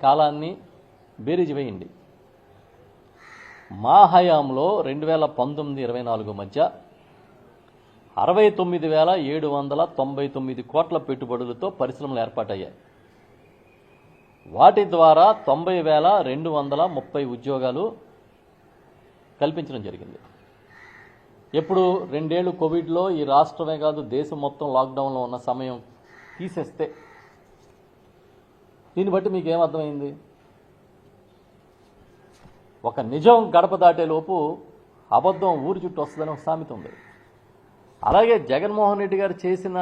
కాలాన్ని బేరీజు వేయండి. మా హయాంలో 2019-24 మధ్య 69,799 కోట్ల పెట్టుబడులతో పరిశ్రమలు ఏర్పాటయ్యాయి. వాటి ద్వారా 90,230 ఉద్యోగాలు కల్పించడం జరిగింది. ఎప్పుడు 2 ఏళ్లు కోవిడ్లో ఈ రాష్ట్రమే కాదు దేశం మొత్తం లాక్డౌన్లో ఉన్న సమయం తీసేస్తే, దీన్ని బట్టి మీకు ఏమర్థమైంది? ఒక నిజం గడప దాటేలోపు అబద్ధం ఊరి చుట్టూ వస్తుందని ఒక సామెత ఉంది. అలాగే జగన్మోహన్ రెడ్డి గారు చేసిన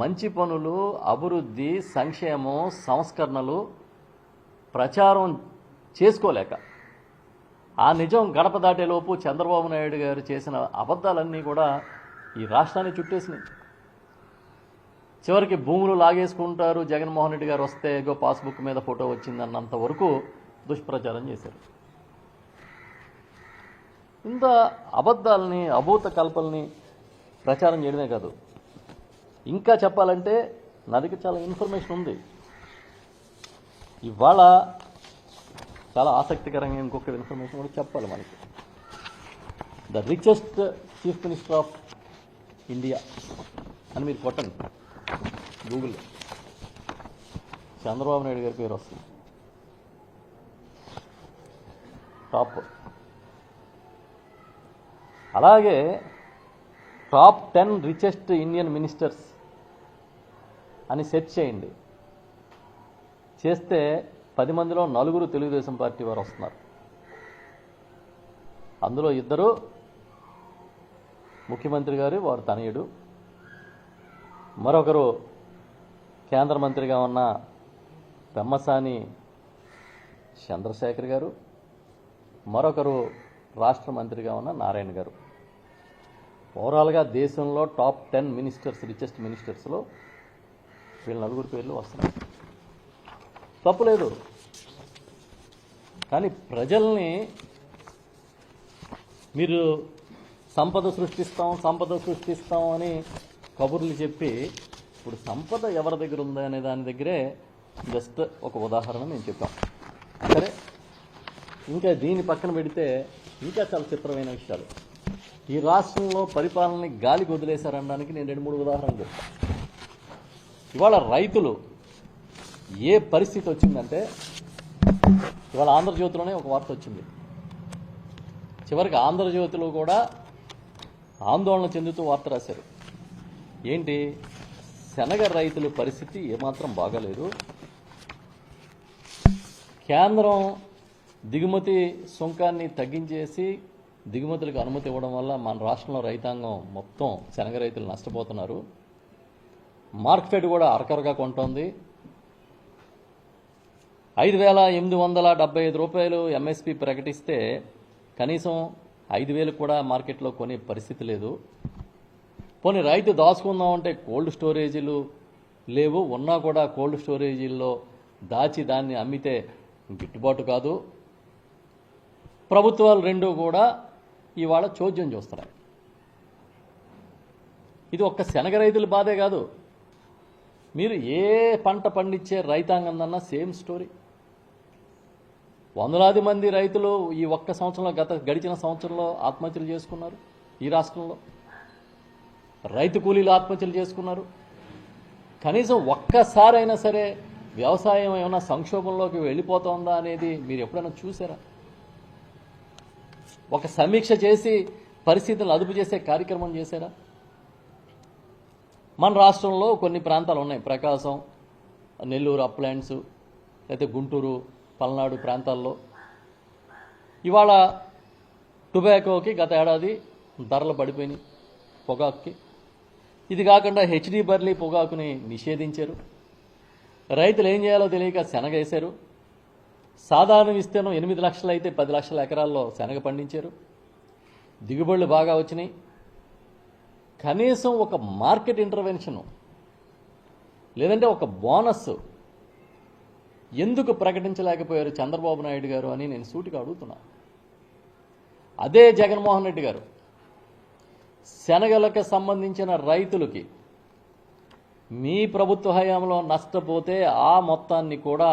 మంచి పనులు, అభివృద్ధి, సంక్షేమం, సంస్కరణలు ప్రచారం చేసుకోలేక ఆ నిజం గడప దాటేలోపు చంద్రబాబు నాయుడు గారు చేసిన అబద్ధాలన్నీ కూడా ఈ రాష్ట్రాన్ని చుట్టేసినాయి. చివరికి భూములు లాగేసుకుంటారు, జగన్మోహన్ రెడ్డి గారు వస్తే ఏగో పాస్బుక్ మీద ఫోటో వచ్చిందన్నంత వరకు దుష్ప్రచారం చేశారు. ఇంత అబద్ధాలని, అభూత కల్పల్ని ప్రచారం చేయడమే కాదు, ఇంకా చెప్పాలంటే నా దగ్గర చాలా ఇన్ఫర్మేషన్ ఉంది. ఇవాళ చాలా ఆసక్తికరంగా ఇంకొక ఇన్ఫర్మేషన్ కూడా చెప్పాలి మనకి. The richest chief minister of India అని మీరు కొట్టండి గూగుల్లో, చంద్రబాబు నాయుడు గారి పేరు వస్తుంది టాప్. అలాగే టాప్ 10 రిచెస్ట్ ఇండియన్ మినిస్టర్స్ అని సెర్చ్ చేయండి. చేస్తే 10 మందిలో 4 తెలుగుదేశం పార్టీ వారు వస్తున్నారు. అందులో 2 ముఖ్యమంత్రి గారు, వారు తనయుడు, మరొకరు కేంద్ర మంత్రిగా ఉన్న పెమ్మసాని చంద్రశేఖర్ గారు, మరొకరు రాష్ట్ర మంత్రిగా ఉన్న నారాయణ గారు. ఓవరాల్గా దేశంలో టాప్ 10 మినిస్టర్స్, రిచెస్ట్ మినిస్టర్స్లో వీళ్ళ 4 పేర్లు వస్తున్నాయి. తప్పులేదు. కానీ ప్రజల్ని మీరు సంపద సృష్టిస్తాం అని కబుర్లు చెప్పి, ఇప్పుడు సంపద ఎవరి దగ్గర ఉందా అనే దాని దగ్గరే జస్ట్ ఒక ఉదాహరణ నేను చెప్పాం. సరే, ఇంకా దీని పక్కన పెడితే ఇంకా చాలా చిత్రమైన విషయాలు. ఈ రాష్ట్రంలో పరిపాలనని గాలికి వదిలేశారనడానికి నేను 2-3 ఉదాహరణలు చెప్తాను. ఇవాళ రైతులు ఏ పరిస్థితి వచ్చిందంటే, ఇవాళ ఆంధ్రజ్యోతిలోనే ఒక వార్త వచ్చింది. చివరికి ఆంధ్రజ్యోతిలో కూడా ఆందోళన చెందుతూ వార్త రాశారు. ఏంటి, శనగ రైతుల పరిస్థితి ఏమాత్రం బాగాలేదు, కేంద్రం దిగుమతి సుంకాన్ని తగ్గించేసి దిగుమతులకు అనుమతి ఇవ్వడం వల్ల మన రాష్ట్రంలో రైతాంగం మొత్తం శనగ రైతులు నష్టపోతున్నారు, మార్కెట్ కూడా అరకరగా కొంటోంది, 5,875 రూపాయలు ఎంఎస్పి ప్రకటిస్తే కనీసం 5,000 కూడా మార్కెట్లో కొనే పరిస్థితి లేదు. పోనీ రైతు దాచుకుందామంటే కోల్డ్ స్టోరేజీలు లేవు, ఉన్నా కూడా కోల్డ్ స్టోరేజీల్లో దాచి దాన్ని అమ్మితే గిట్టుబాటు కాదు. ప్రభుత్వాలు 2 కూడా ఇవాళ చోద్యం చూస్తున్నాయి. ఇది ఒక్క శనగ రైతుల బాధే కాదు, మీరు ఏ పంట పండించే రైతాంగందన్నా సేమ్ స్టోరీ. వందలాది మంది రైతులు ఈ ఒక్క సంవత్సరంలో, గడిచిన సంవత్సరంలో ఆత్మహత్యలు చేసుకున్నారు. ఈ రాష్ట్రంలో రైతు కూలీలు ఆత్మహత్యలు చేసుకున్నారు. కనీసం ఒక్కసారైనా సరే వ్యవసాయం ఏమైనా సంక్షోభంలోకి వెళ్ళిపోతుందా అనేది మీరు ఎప్పుడైనా చూసారా? ఒక సమీక్ష చేసి పరిస్థితులను అదుపు చేసే కార్యక్రమం చేశారా? మన రాష్ట్రంలో కొన్ని ప్రాంతాలు ఉన్నాయి, ప్రకాశం, నెల్లూరు, అప్లాండ్స్, లేకపోతే గుంటూరు, పల్నాడు ప్రాంతాల్లో ఇవాళ టొబాకోకి గత ఏడాది ధరలు పడిపోయినాయి, పొగాకుకి. ఇది కాకుండా హెచ్డి బర్లీ పొగాకుని నిషేధించారు. రైతులు ఏం చేయాలో తెలియక శనగ వేశారు. సాధారణ విస్తీర్ణం 8 లక్షలు అయితే 10 లక్షల ఎకరాల్లో శనగ పండించారు. దిగుబడులు బాగా వచ్చినాయి. కనీసం ఒక మార్కెట్ ఇంటర్వెన్షను లేదంటే ఒక బోనస్ ఎందుకు ప్రకటించలేకపోయారు చంద్రబాబు నాయుడు గారు అని నేను సూటిగా అడుగుతున్నా. అదే జగన్మోహన్ రెడ్డి గారు శనగలకు సంబంధించిన రైతులకి మీ ప్రభుత్వ హయాంలో నష్టపోతే ఆ మొత్తాన్ని కూడా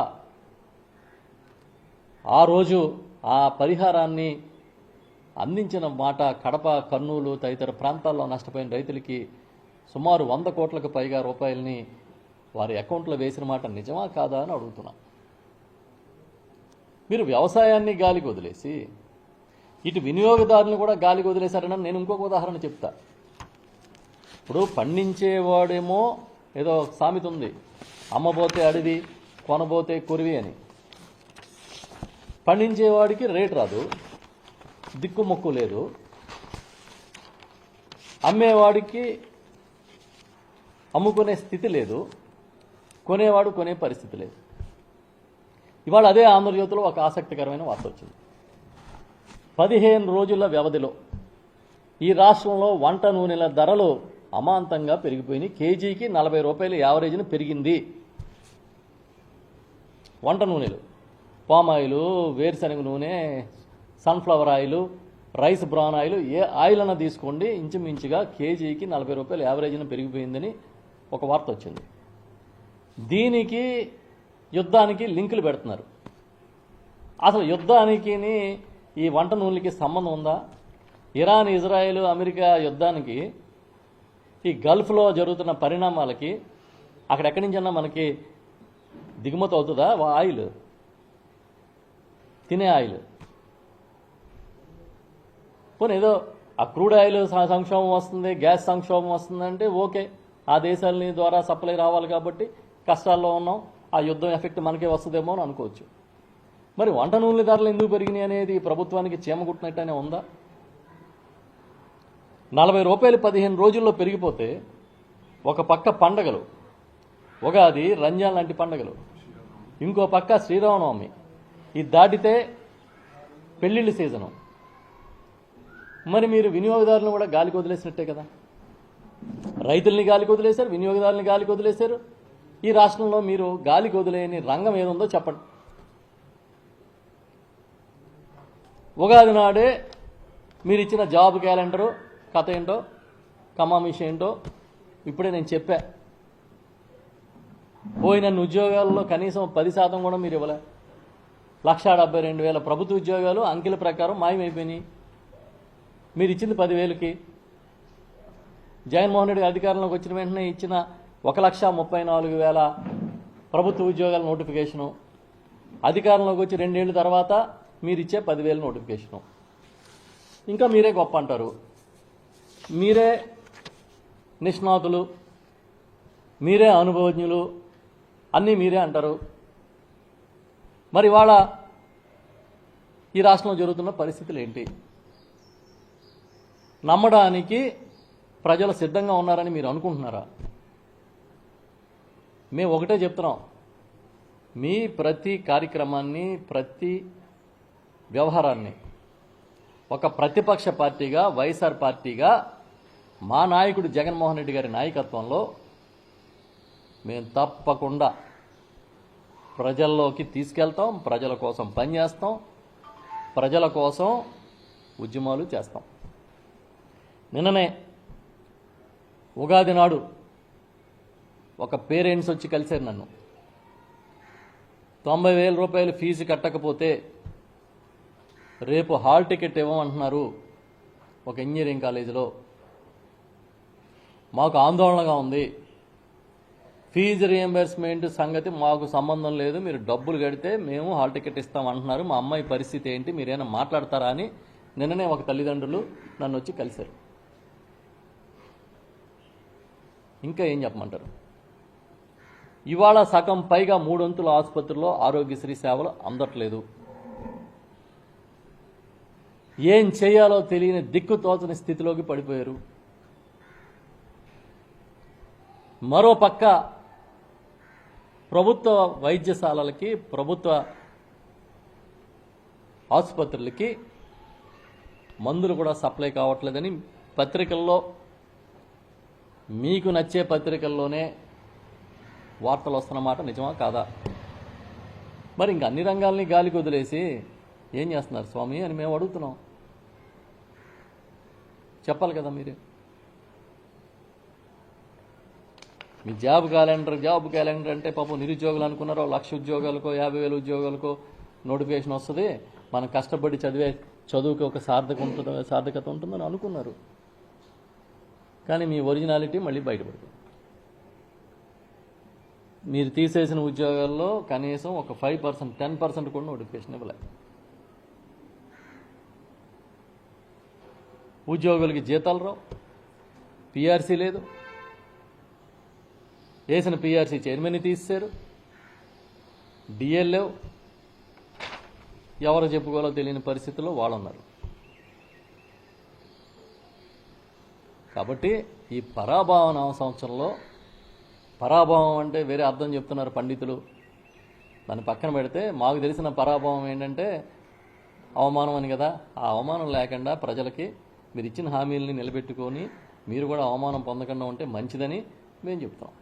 ఆ రోజు ఆ పరిహారాన్ని అందించిన మాట కడప, కర్నూలు తదితర ప్రాంతాల్లో నష్టపోయిన రైతులకి సుమారు 100 కోట్లకు పైగా రూపాయలని వారి అకౌంట్లో వేసిన మాట నిజమా కాదా అని అడుగుతున్నా. మీరు వ్యవసాయాన్ని గాలికి వదిలేసి ఇటు వినియోగదారులను కూడా గాలికి వదిలేశారని నేను ఇంకొక ఉదాహరణ చెప్తా. ఇప్పుడు పండించేవాడేమో ఏదో సామెత ఉంది, అమ్మబోతే అడివి కొనబోతే కొరివి అని. పండించేవాడికి రేటు రాదు, దిక్కుమొక్కు లేదు, అమ్మేవాడికి అమ్ముకునే స్థితి లేదు, కొనేవాడు కొనే పరిస్థితి లేదు. ఇవాళ అదే ఆంధ్రజ్యోతిలో ఒక ఆసక్తికరమైన వార్త వచ్చింది. 15 రోజుల వ్యవధిలో ఈ రాష్ట్రంలో వంట నూనెల ధరలు అమాంతంగా పెరిగిపోయినాయి. కేజీకి 40 రూపాయలు యావరేజ్ని పెరిగింది వంట నూనెలు. పామ్ ఆయిల్, వేరుశనగ నూనె, sunflower oil, rice bran oil, ఏ ఆయిల్ అన్నా తీసుకోండి ఇంచుమించుగా కేజీకి 40 రూపాయలు యావరేజ్న పెరిగిపోయిందని ఒక వార్త వచ్చింది. దీనికి యుద్ధానికి లింకులు పెడుతున్నారు. అసలు యుద్ధానికి ఈ వంట నూనెలకి సంబంధం ఉందా? ఇరాన్, ఇజ్రాయెల్, అమెరికా యుద్ధానికి ఈ గల్ఫ్లో జరుగుతున్న పరిణామాలకి అక్కడెక్కడి నుంచన్నా మనకి దిగుమతి అవుతుందా ఆయిల్, తినే ఆయిల్? పోనీ ఏదో ఆ క్రూడ్ ఆయిల్ సంక్షోభం వస్తుంది, గ్యాస్ సంక్షోభం వస్తుందంటే ఓకే, ఆ దేశాలని ద్వారా సప్లై రావాలి కాబట్టి కష్టాల్లో ఉన్నాం, ఆ యుద్ధం ఎఫెక్ట్ మనకే వస్తుందేమో అని అనుకోవచ్చు. మరి వంట నూనెల ధరలు ఎందుకు పెరిగినాయి అనేది ప్రభుత్వానికి చీమ కుట్టినట్టనే ఉందా? 40 రూపాయలు 15 రోజుల్లో పెరిగిపోతే ఒక పక్క పండగలు, ఉగాది, రంజాన్ లాంటి పండగలు, ఇంకో పక్క శ్రీరామనవమి, ఇది దాటితే పెళ్లిళ్ళ సీజను. మరి మీరు వినియోగదారులను కూడా గాలికి వదిలేసినట్టే కదా. రైతుల్ని గాలికి వదిలేశారు, వినియోగదారులని గాలికి వదిలేశారు. ఈ రాష్ట్రంలో మీరు గాలికి వదిలేని రంగం ఏదుందో చెప్పండి. ఉగాది నాడే మీరు ఇచ్చిన జాబ్ క్యాలెండరు కథ ఏంటో, కమామిషి ఏంటో ఇప్పుడే నేను చెప్పా. పోయిన ఉద్యోగాల్లో కనీసం 10% కూడా మీరు ఇవ్వలే. 1,72,000 ప్రభుత్వ ఉద్యోగాలు అంకెల ప్రకారం మాయమైపోయినాయి. మీరు ఇచ్చింది 10,000కి. జగన్మోహన్ రెడ్డి అధికారంలోకి వచ్చిన వెంటనే ఇచ్చిన 1,34,000 ప్రభుత్వ ఉద్యోగాల నోటిఫికేషను, అధికారంలోకి వచ్చి 2 ఏళ్ళ తర్వాత మీరు ఇచ్చే 10,000 నోటిఫికేషను. ఇంకా మీరే గొప్ప అంటారు, మీరే నిష్ణాతులు, మీరే అనుభవజ్ఞులు, అన్నీ మీరే అంటారు. మరి ఇవాళ ఈ రాష్ట్రంలో జరుగుతున్న పరిస్థితులు ఏంటి? నమ్మడానికి ప్రజలు సిద్ధంగా ఉన్నారని మీరు అనుకుంటున్నారా? మేము ఒకటే చెప్తున్నాం, మీ ప్రతి కార్యక్రమాన్ని, ప్రతి వ్యవహారాన్ని ఒక ప్రతిపక్ష పార్టీగా, వైఎస్ఆర్ పార్టీగా, మా నాయకుడు జగన్మోహన్ రెడ్డి గారి నాయకత్వంలో మేము తప్పకుండా ప్రజల్లోకి తీసుకెళ్తాం, ప్రజల కోసం పనిచేస్తాం, ప్రజల కోసం ఉద్యమాలు చేస్తాం. నిన్ననే ఉగాది నాడు ఒక పేరెంట్స్ వచ్చి కలిశారు నన్ను. 90,000 రూపాయలు ఫీజు కట్టకపోతే రేపు హాల్ టికెట్ ఇవ్వమంటున్నారు ఒక ఇంజనీరింగ్ కాలేజీలో. మాకు ఆందోళనగా ఉంది, ఫీజు రియంబర్స్మెంట్ సంగతి మాకు సంబంధం లేదు, మీరు డబ్బులు కడితే మేము హాల్ టికెట్ ఇస్తామంటున్నారు, మా అమ్మాయి పరిస్థితి ఏంటి, మీరేమైనా మాట్లాడతారా అని నిన్ననే ఒక తల్లిదండ్రులు నన్ను వచ్చి కలిశారు. ఇంకా ఏం చెప్పమంటారు? ఇవాళ సగం పైగా 3 వంతుల ఆసుపత్రుల్లో ఆరోగ్యశ్రీ సేవలు అందట్లేదు. ఏం చేయాలో తెలియని దిక్కుతోచని స్థితిలోకి పడిపోయారు. మరో పక్క ప్రభుత్వ వైద్యశాలలకి, ప్రభుత్వ ఆసుపత్రులకి మందులు కూడా సప్లై కావట్లేదని పత్రికల్లో, మీకు నచ్చే పత్రికల్లోనే వార్తలు వస్తున్నమాట నిజమా కాదా? మరి ఇంక అన్ని రంగాల్ని గాలికి వదిలేసి ఏం చేస్తున్నారు స్వామి అని మేము అడుగుతున్నాం. చెప్పాలి కదా మీరే. మీ జాబ్ క్యాలెండర్ అంటే పాపం నిరుద్యోగులు అనుకున్నారో 1,00,000 ఉద్యోగాలకో 50,000 ఉద్యోగాలకో నోటిఫికేషన్ వస్తుంది, మనం కష్టపడి చదువుకి ఒక సార్థకత ఉంటుందని అనుకున్నారు. కానీ మీ ఒరిజినాలిటీ మళ్ళీ బయటపడుతుంది. మీరు తీసేసిన ఉద్యోగాల్లో కనీసం ఒక 5%, 10% కూడా నోటిఫికేషన్ ఇవ్వలే. ఉద్యోగులకి జీతాలు రావు, పిఆర్సీ లేదు, వేసిన పిఆర్సీ చైర్మన్ని తీసేశారు, డిఎల్ లేవు, ఎవరు చెప్పుకోవాలో తెలియని పరిస్థితుల్లో వాళ్ళున్నారు. కాబట్టి ఈ పరాభవన సంవత్సరంలో, పరాభవం అంటే వేరే అర్థం చెప్తున్నారు పండితులు, దాన్ని పక్కన పెడితే మాకు తెలిసిన పరాభవం ఏంటంటే అవమానం అని కదా. ఆ అవమానం లేకుండా ప్రజలకి మీరు ఇచ్చిన హామీలని నిలబెట్టుకొని మీరు కూడా అవమానం పొందకుండా ఉంటే మంచిదని మేము చెప్తాం.